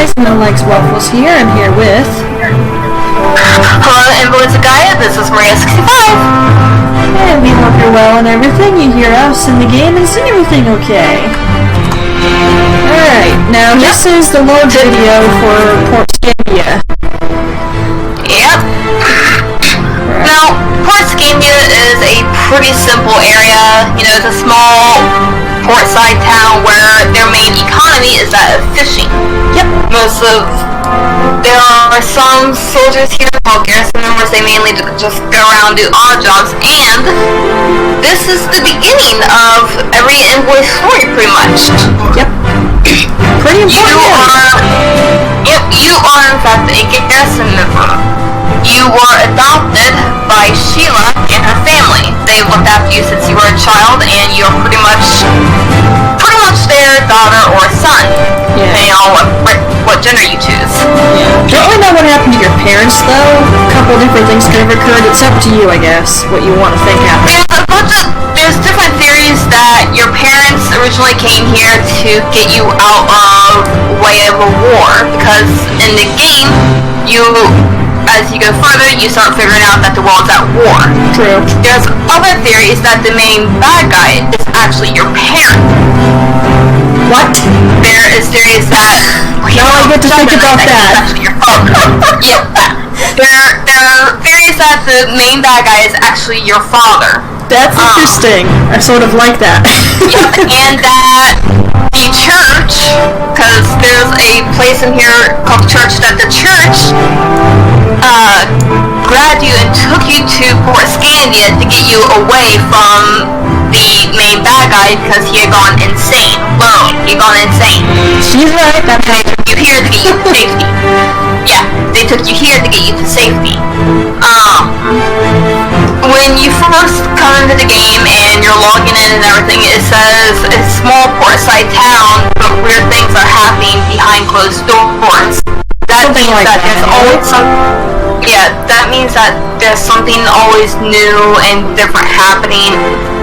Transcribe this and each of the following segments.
guys, No Likes Waffles here. I'm here with... Hello, Maria65. This is Maria65. And we hope you're well and everything. You hear us in the game and see everything okay. Alright, now this is the load video for Port Skainda. Yep. Right. Now, Port Skainda is a pretty simple area. You know, it's a small portside town where their main economy is that of fishing. Yep. There are some soldiers here, well, garrison members. They mainly just go around and do odd jobs, and this is the beginning of every envoy story, pretty much. Yep. Pretty important. You are in fact a garrison member. You were adopted by Sheila and her family. They looked after you since you were a child, and you're pretty much their daughter or son, depending on what gender you choose. Yeah. Don't really know what happened to your parents, though. A couple different things could have occurred. It's up to you, I guess, what you want to think happened. There's different theories that your parents originally came here to get you out of way of a war, because in the game, as you go further, you start figuring out that the world's at war. True. There's other theories that the main bad guy is actually your parent. What? There is theories that... Now I get to think about that. Actually your father. Yep. There are theories that the main bad guy is actually your father. That's interesting. I sort of like that. Yep, and that the church, because there's a place in here called the church, that the church grabbed you and took you to Port Skainda to get you away from the main bad guy because he had gone insane. Literally, he had gone insane. She's right. They took you here to get you to safety. Yeah, they took you here to get you to safety. When you first come into the game and you're logging in and everything, it says a small portside town, but weird things are happening behind closed doors. That means that there's always that means that there's something always new and different happening.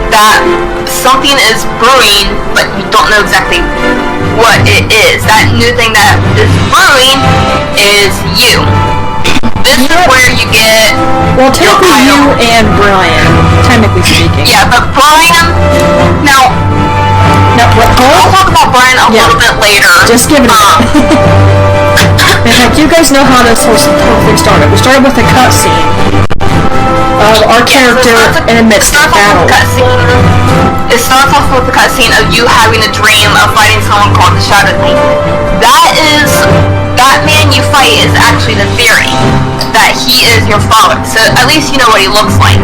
That something is brewing, but you don't know exactly what it is. That new thing that is brewing is you. This is where you get... Well, technically you and Brian, technically speaking. Yeah, but Brian... Now, I'll talk about Brian a little bit later. Just give it up. In fact, you guys know how this whole thing started. We started with a cutscene of our character in the midst of battle. It starts off with a cutscene of you having a dream of fighting someone called the Shadow Knight. That man you fight is actually the theory that he is your father. So at least you know what he looks like.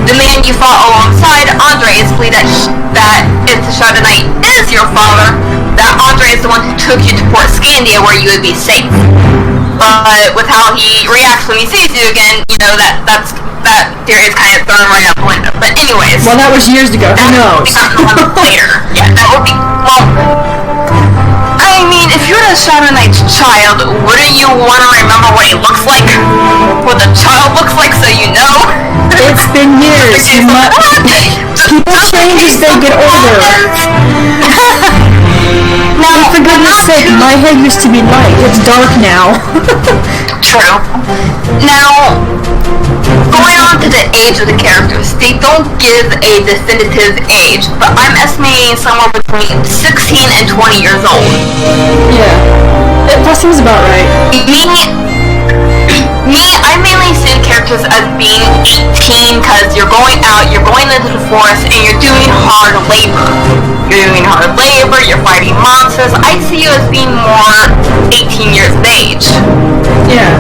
The man you fought alongside, Andre, is believed that if the Shadow Knight is your father, that Andre is the one who took you to Port Skainda where you would be safe. But with how he reacts when he sees you again, you know that theory is kind of thrown right out the window. But anyways. Well, that was years ago. Who knows? Later. Yeah, that would be... Well, I mean, if you're the Shadow Knight's child, wouldn't you want to remember what he looks like? What the child looks like so you know? It's been years. People change as they get older. Now, for goodness sake, my head used to be light. It's dark now. True. Now, going on to the age of the characters, they don't give a definitive age, but I'm estimating somewhere between 16 and 20 years old. Yeah. That seems about right. I mainly see the characters as being 18 because you're going out, you're going into the forest, and you're doing hard labor. You're fighting monsters. I see you as being more 18 years of age. Yeah.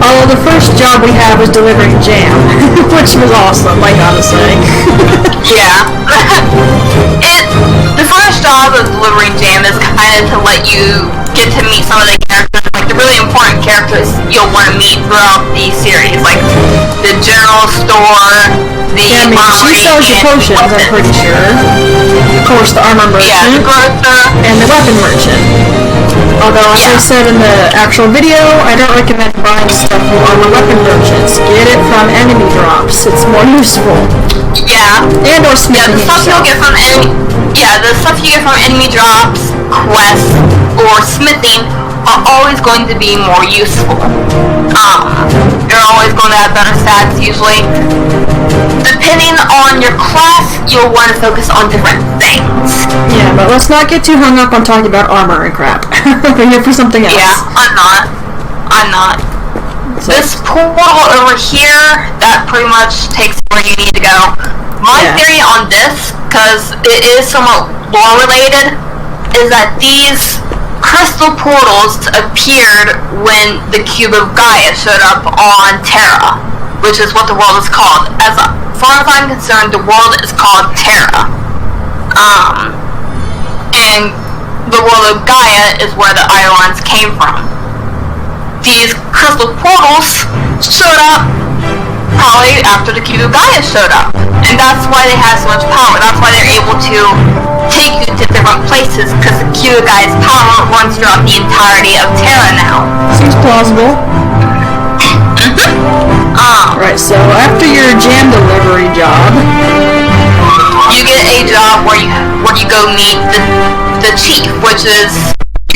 Although the first job we had was delivering jam, which was awesome, I gotta say. Yeah. The first job of delivering jam is kind of to let you get to meet some of the characters, like the really important characters you'll want to meet throughout the series, like the general store, the she sells the potions, I'm pretty sure. Of course, the armor merchant. Yeah, the grocer. And the weapon merchant. Although, as I said in the actual video, I don't recommend buying stuff from armor weapon merchants. Get it from enemy drops. It's more useful. Yeah. And or smithing. The stuff you'll get from the stuff you get from enemy drops, quests, or smithing are always going to be more useful. You're always going to have better stats usually. Depending on your class, you'll want to focus on different things. Yeah, but let's not get too hung up on talking about armor and crap. We're here for something else. Yeah, I'm not. So. This portal over here, that pretty much takes where you need to go. My theory on this, because it is somewhat lore related, is that these crystal portals appeared when the Cube of Gaia showed up on Terra, which is what the world is called. As far as I'm concerned, the world is called Terra. And the world of Gaia is where the Eidolons came from. These crystal portals showed up probably after the Cube of Gaia showed up. And that's why they have so much power. That's why they're able to take you to different places, because the Cube of Gaia's power runs throughout the entirety of Terra now. Seems plausible. Right, so after your jam delivery job, you get a job where you go meet the chief, which is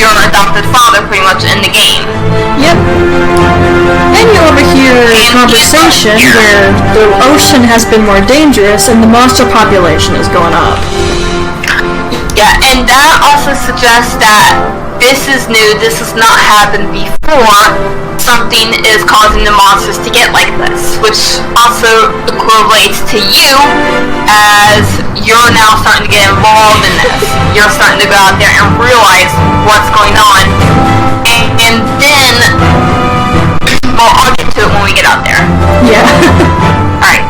your adopted father pretty much in the game. Yep. And you overhear a conversation where the ocean has been more dangerous and the monster population is going up. Yeah, and that also suggests that this is new, this has not happened before. Something is causing the monsters to get like this, which also equates to you, as you're now starting to get involved in this. You're starting to go out there and realize what's going on. And then, well, I'll get to it when we get out there. Yeah. Alright.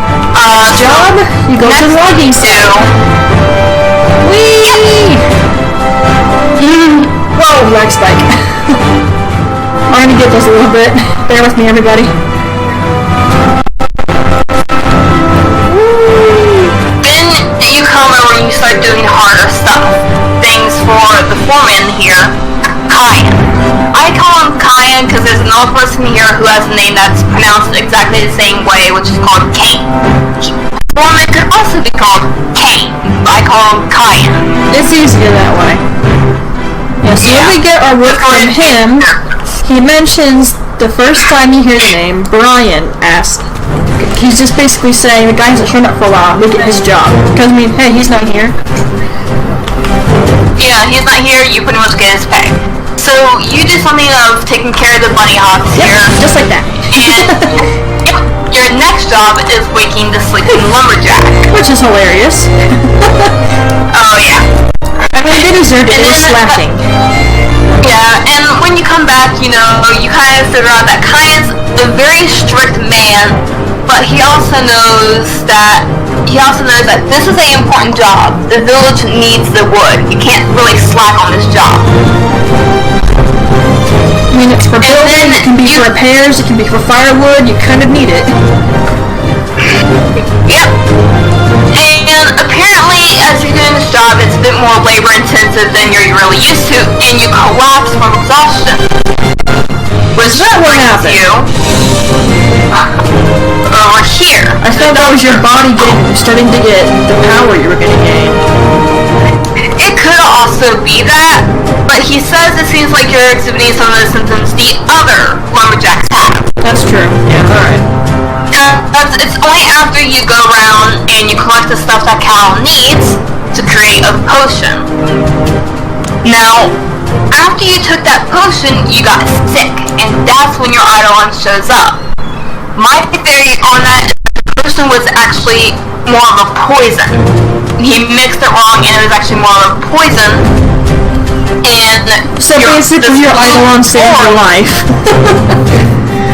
Job, you go to the logging site. Whee! Whoa, lag spike. I'm gonna get this a little bit. Bear with me, everybody. Then you come over and you start doing harder stuff. Things for the foreman here, Kyan. I call him Kyan because there's another person here who has a name that's pronounced exactly the same way, which is called Kane. Foreman could also be called Kane, but I call him Kyan. It's easier that way. Yeah, so when we get our work from him, he mentions the first time you hear the name, Brian asks. He's just basically saying the guy hasn't shown up for a while, we get his job. Because, I mean, hey, he's not here. Yeah, he's not here, you pretty much get his pay. So, you do something of taking care of the bunny hops here. Just like that. And your next job is waking the sleeping lumberjack. Which is hilarious. Oh, yeah. I mean, they deserved it, they were slacking. Yeah, and when you come back, you know, you kind of figure out that Kyan's a very strict man, but he also knows that this is an important job. The village needs the wood. You can't really slack on this job. I mean, it's for building, it can be for repairs, it can be for firewood, you kind of need it. Yep. And apparently, as you're doing this job, it's a bit more labor intensive than you're really used to, and you collapse from exhaustion. Which brings you over here. I thought that was your body starting to get the power you were going to gain. It could also be that, but he says it seems like you're exhibiting some of the symptoms the other lumberjacks have. That's true. Yeah, alright. It's only after you go around and you collect the stuff that Cal needs to create a potion. Now, after you took that potion, you got sick, and that's when your Eidolon shows up. My theory on that is the potion was actually more of a poison. He mixed it wrong, and it was actually more of a poison. And so basically, your Eidolon saved your life.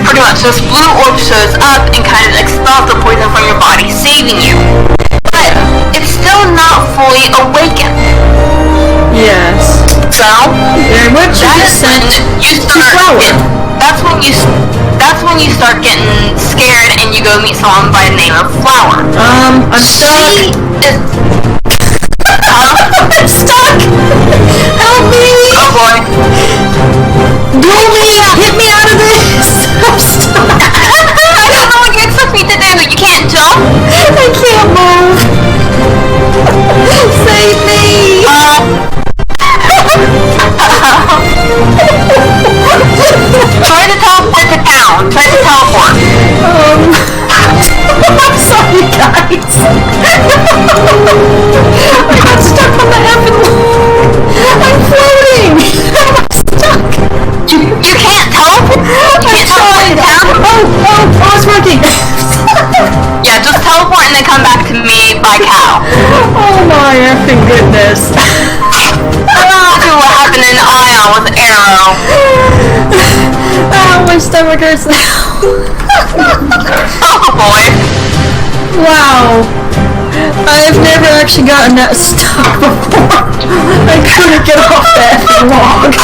Pretty much, this blue orb shows up and kind of expels the poison from your body, saving you. But it's still not fully awakened. Yes. So, very much that's when you start. That's when you start getting scared and you go meet someone by the name of Flower. I'm stuck. I'm stuck. Help me! Oh boy. Duel me! Get me out of this! I'm stuck! I don't know what you expect me to do. You can't jump? I can't move! Save me! Try to teleport to town. Try to teleport. I'm sorry, guys. I got stuck on the effing wall. I'm floating. I'm stuck. You can't teleport? You can't teleport to town? Oh, it's working. Yeah, just teleport and then come back to me by cow. Oh my effing goodness. I don't know what happened in Ion with Arrow. Oh, my stomach hurts now. Oh boy. Wow. I've never actually gotten that stuck before. I couldn't get off that log.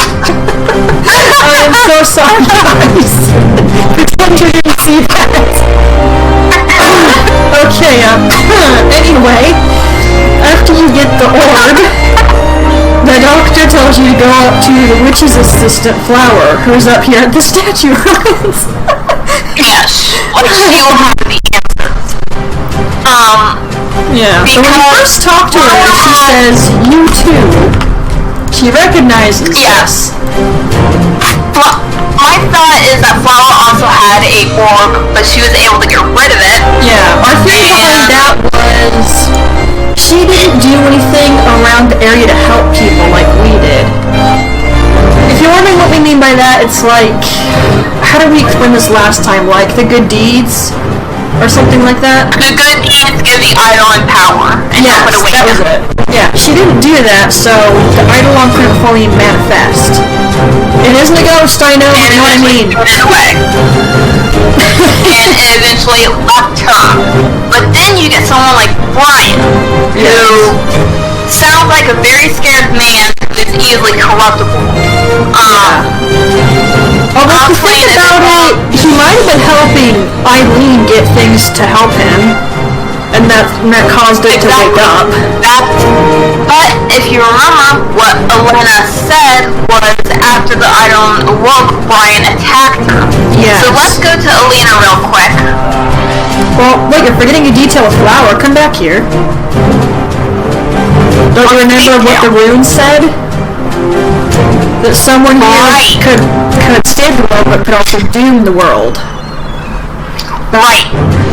I am so sorry, guys. Pretend you didn't see that. Okay, anyway, after you get the orb, the doctor tells you to go up to the witch's assistant, Flower, who's up here at the statue ruins. Yes. Like, she will have the answers. Yeah, so when you first talk to her, she says, you too. She recognizes us. My thought is that Flower also had a orb, but she was able to get rid of it. Yeah, our theory behind that was she didn't do anything around the area to help people like we did. If you're wondering what we mean by that, it's like, how did we explain this last time? Like the good deeds? Or something like that? The good deeds give the Eidolon power, and yes, help it awaken. That was it. Yeah, she didn't do that, so the Eidolon couldn't fully manifest. It isn't a ghost, I know, you know what I mean. It ran away. And it eventually left her. But then you get someone like Brian, who sounds like a very scared man who is easily corruptible. Although if you think about it, he might have been helping Eileen get things to help him, and that caused it to wake up. But if you remember, what Elena said was after the Eidolon awoke, Brian attacked her. Yes. So let's go to Elena real quick. Well, wait, you're forgetting a detail with Flower. Come back here. Don't you remember what the rune said? That someone here could save the world, but could also doom the world. Right.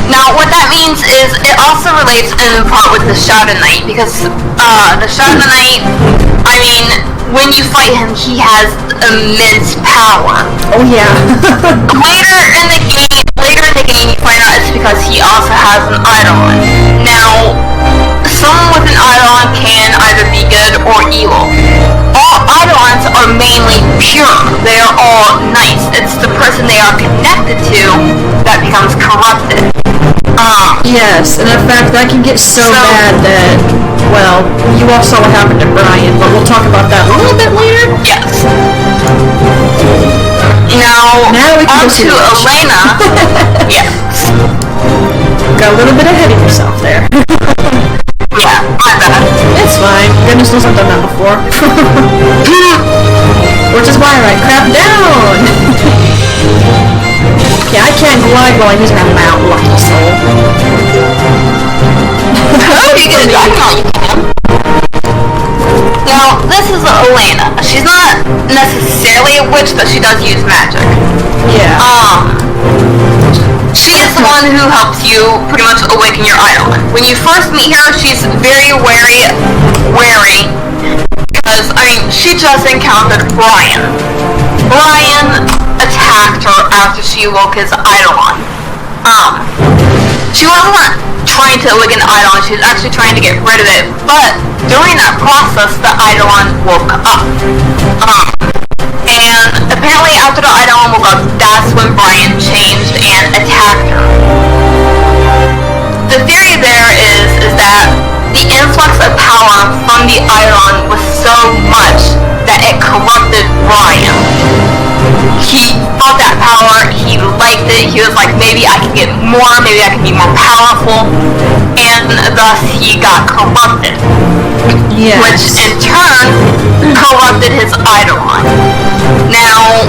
Now, what that means is it also relates in part with the Shadow Knight, because the Shadow Knight, I mean, when you fight him, he has immense power. Oh yeah. later in the game, you find out it's because he also has an Eidolon. Now, someone with an Eidolon can either be good or evil. All Eidolons are mainly pure. They are all nice. It's the person they are connected to that becomes corrupted. Yes, and in fact, that can get so bad that, well, you all saw what happened to Brian, but we'll talk about that a little bit later. Yes. Now we can on to Elena. Yes. Got a little bit ahead of yourself there. Yeah, my bad. It's fine. Goodness knows I've done that before. Which is why I write crap down. Yeah, I can't glide while I'm using that mount, lucky soul. Now, this is Elena. She's not necessarily a witch, but she does use magic. Yeah. She is the one who helps you pretty much awaken your Eidolon. When you first meet her, she's very wary, because, I mean, she just encountered Brian. Brian attacked her after she awoke his Eidolon. She wasn't trying to awaken the Eidolon, she was actually trying to get rid of it, but during that process, the Eidolon woke up. And apparently after the Eidolon woke up, that's when Brian changed and attacked her. The theory there is that the influx of power from the Eidolon was so much that it corrupted Brian. He felt that power, he liked it, he was like, maybe I can get more, maybe I can be more powerful, and thus he got corrupted. Yes. Which in turn corrupted his Eidolon. Now,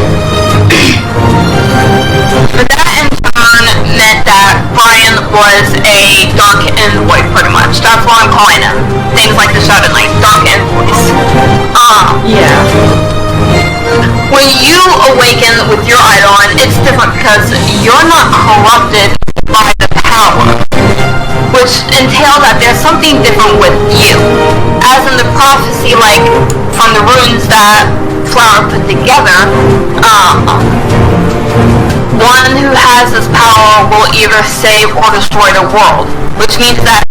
that in turn meant that Brian was a dark envoy, pretty much. That's what I'm calling him. Things like the Shadow Knight, dark envoys. Yeah. When you awaken with your Eidolon, it's different because you're not corrupted by the power, which entails that there's something different with you. As in the prophecy, like, from the runes that Flower put together, one who has this power will either save or destroy the world, which means that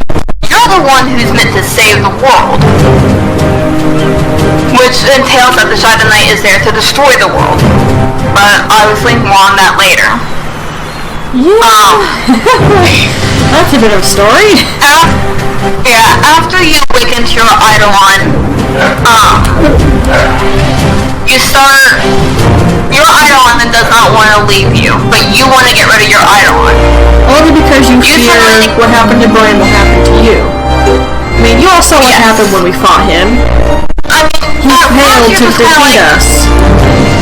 you're the one who's meant to save the world, which entails that the Shadow Knight is there to destroy the world. But obviously more on that later. Yeah. That's a bit of a story. After you awaken to your Eidolon, you start... Your Eidolon does not want to leave you, but you want to get rid of your Eidolon. Only because you fear what happened to Brian will happen to you. I mean, you all saw what happened when we fought him. He failed to defeat us,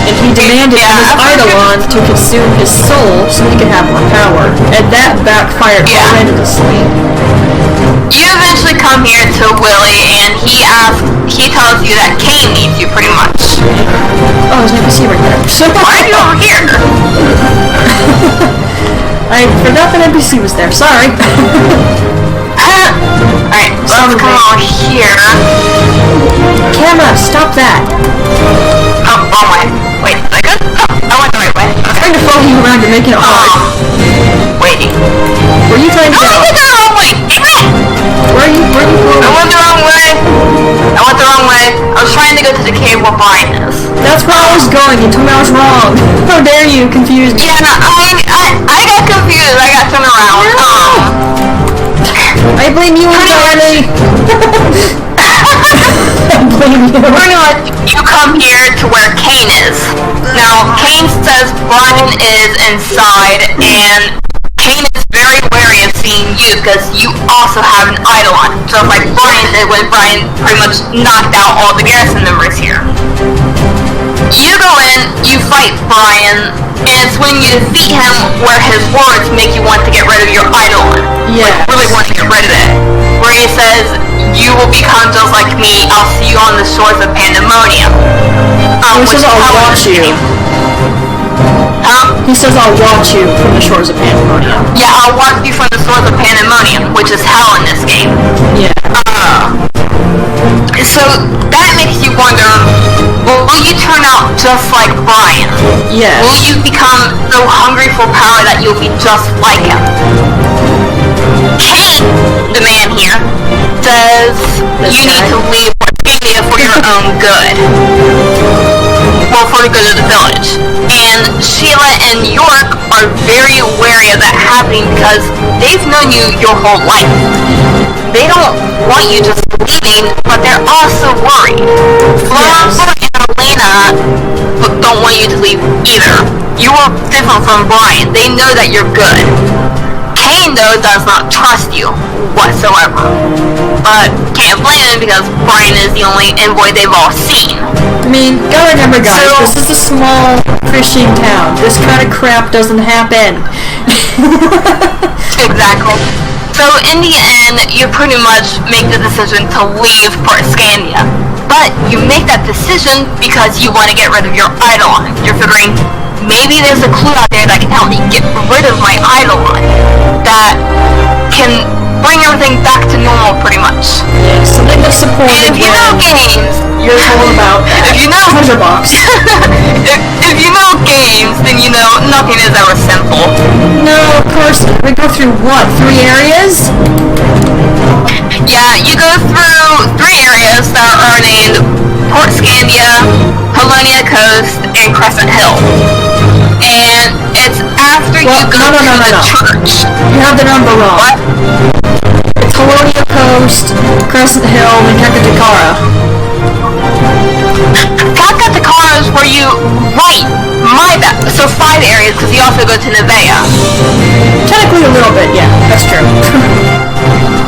and he demanded from his Eidolon to consume his soul so he could have more power, and that backfired horrendously. You eventually come here to Willie, and he tells you that Kane needs you, pretty much. Oh, there's an NPC right there. So why are you over here? I forgot that NPC was there, sorry. Alright, let's come over here. Camera, stop that. Oh, wrong way. Wait, is that good? Oh, I went the right way. I'm trying to follow you around to make it hard. Waiting. Where are you trying to go? I went the wrong way! Where are you going? I went the wrong way. I was trying to go to the cave where Brian is. That's where I was going. You told me I was wrong. How dare you confuse me? Yeah, I got confused. I got turned around. I blame you entirely. I blame you. Pretty much, you come here to where Kane is. Now, Kane says Brian is inside, and Kane is very wary of seeing you because you also have an Eidolon. So like Brian did when Brian pretty much knocked out all the garrison members here. You go in, you fight Brian, and it's when you defeat him where his words make you want to get rid of your Eidolon. Yeah. Like, really want to get rid of it. Where he says, you will become just like me, I'll see you on the shores of Pandemonium. He says I'll watch you. Huh? He says I'll watch you from the shores of Pandemonium. Yeah, I'll watch you from the shores of Pandemonium, which is hell in this game. Yeah. So that makes you wonder, will you turn out just like Brian? Yes. Will you become so hungry for power that you'll be just like him? Kane, the man here, says you need to leave India for your own good. Well, for the good of the village. And Sheila and York are very wary of that happening because they've known you your whole life. They don't want you just leaving, but they're also worried. Flower and Elena don't want you to leave either. You are different from Brian. They know that you're good. Kane, though, does not trust you whatsoever. But can't blame him because Brian is the only envoy they've all seen. I mean, gotta remember, guys, this is a small fishing town. This kind of crap doesn't happen. Exactly. So in the end, you pretty much make the decision to leave Port Skainda. But you make that decision because you want to get rid of your Eidolon. You're figuring, maybe there's a clue out there that can help me get rid of my Eidolon. That can bring everything back to normal, pretty much. Yeah, something to support. And if you know games, you're told about that. If you know treasure box. if you know games, then you know nothing is ever simple. No, of course. We go through what? 3 areas? Yeah, you go through 3 areas that are named Port Skainda, Polonia Coast, and Crescent Hill. And it's after you go to the church. You have the number wrong. What? It's Polonia Coast, Crescent Hill, and Kakatakara. Kakatakara is where you, right, my bad, so 5 areas, because you also go to Nevaeh. Technically a little bit, yeah, that's true.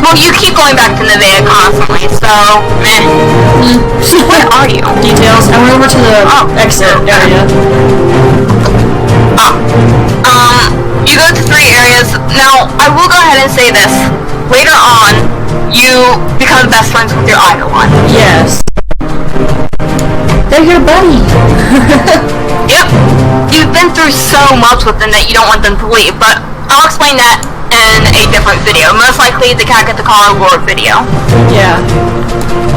Well, you keep going back to Nevaeh constantly, so, meh. Where are you? Details. I went over to the exit area. You go to 3 areas. Now, I will go ahead and say this. Later on, you become best friends with your Eidolon. Yes. They're your buddy. Yep. You've been through so much with them that you don't want them to leave, but I'll explain that in a different video. Most likely the Cat Get the Car Lord video. Yeah.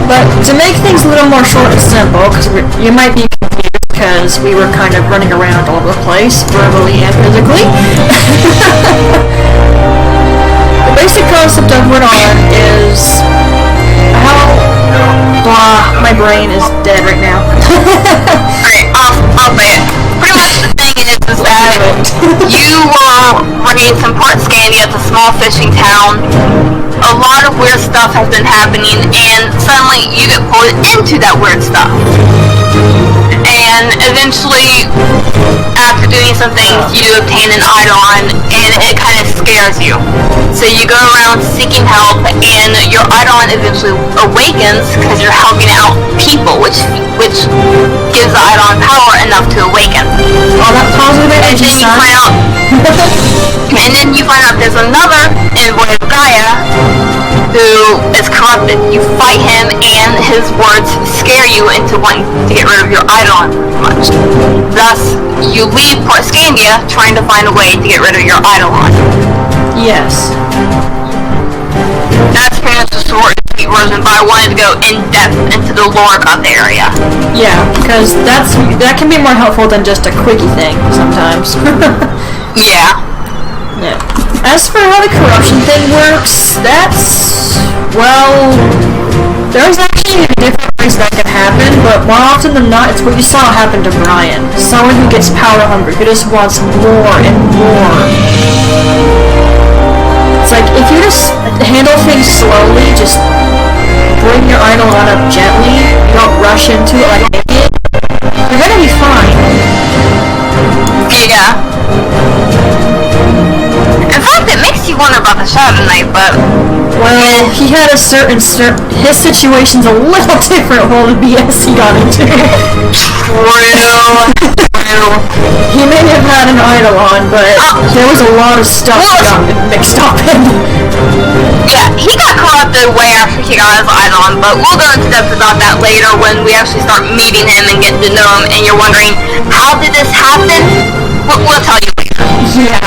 But to make things a little more short and simple, because you might be confused because we were kind of running around all over the place, verbally and physically. The basic concept of Went On is how... Blah, my brain is dead right now. Alright, I'll say it. Pretty much the thing is that you were raised in Port Skainda. It's a small fishing town. A lot of weird stuff has been happening, and suddenly you get pulled into that weird stuff. And eventually, after doing some things, you obtain an Eidolon, and it kind of scares you. So you go around seeking help, and your Eidolon eventually awakens because you're helping out people, which gives the Eidolon power enough to awaken. All that positive energy, son. And then you find out there's another envoy of Gaia who is corrupted. You fight him, and his words scare you into wanting to get rid of your Eidolon much. Thus, you leave Port Skainda trying to find a way to get rid of your Eidolon. Yes. That's pretty much the short and sweet version, but I wanted to go in depth into the lore about the area. Yeah, because that can be more helpful than just a quickie thing sometimes. Yeah. Yeah. As for how the corruption thing works, that's... well... there's actually different ways that can happen, but more often than not, it's what you saw happen to Brian. Someone who gets power hungry, who just wants more and more. It's like, if you just handle things slowly, just bring your Eidolon up gently, you don't rush into it like an idiot, you're gonna be fine. Yeah. In fact, it makes you wonder about the Shadow Knight, but... well, he had a certain his situation's a little different with all the BS he got into. True. He may have had an Eidolon, but there was a lot of stuff got mixed up in. Yeah, he got corrupted way after he got his Eidolon, but we'll go into depth about that later when we actually start meeting him and getting to know him, and you're wondering, how did this happen? We'll tell you later. Yeah.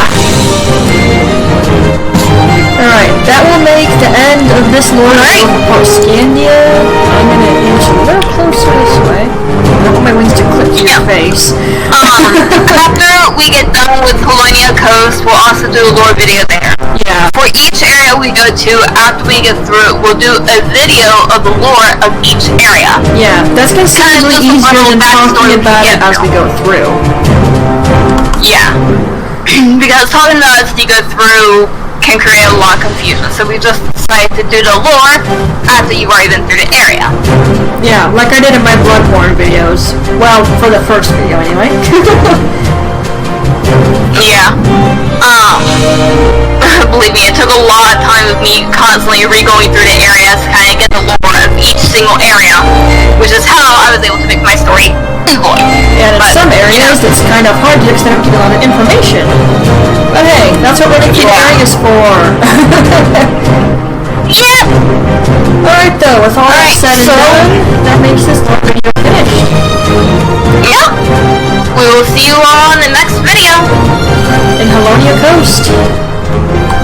Alright, that will make the end of this lore of Port Skainda. I'm gonna inch a little closer this way. I don't want my wings to clip to your face. After we get done with Colonia Coast, we'll also do a lore video there. Yeah. For each area we go to, after we get through it, we'll do a video of the lore of each area. Yeah, that's considerably easier than talking about it as we go through. Yeah. Because talking about it as you go through can create a lot of confusion, so we just decided to do the lore after you've already been through the area. Yeah, like I did in my Bloodborne videos. Well, for the first video anyway. Yeah. Believe me, it took a lot of time with me constantly re-going through the areas to kind of get the lore of each single area, which is how I was able to make my story invoice. And in some areas, it's kind of hard to extend to get a lot of information. But hey, that's what running through areas for. Yeah. Alright though, with all that said and done, that makes this video finished. Yeah. We will see you all in the next video. In Halonia Coast.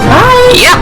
Bye! Yep.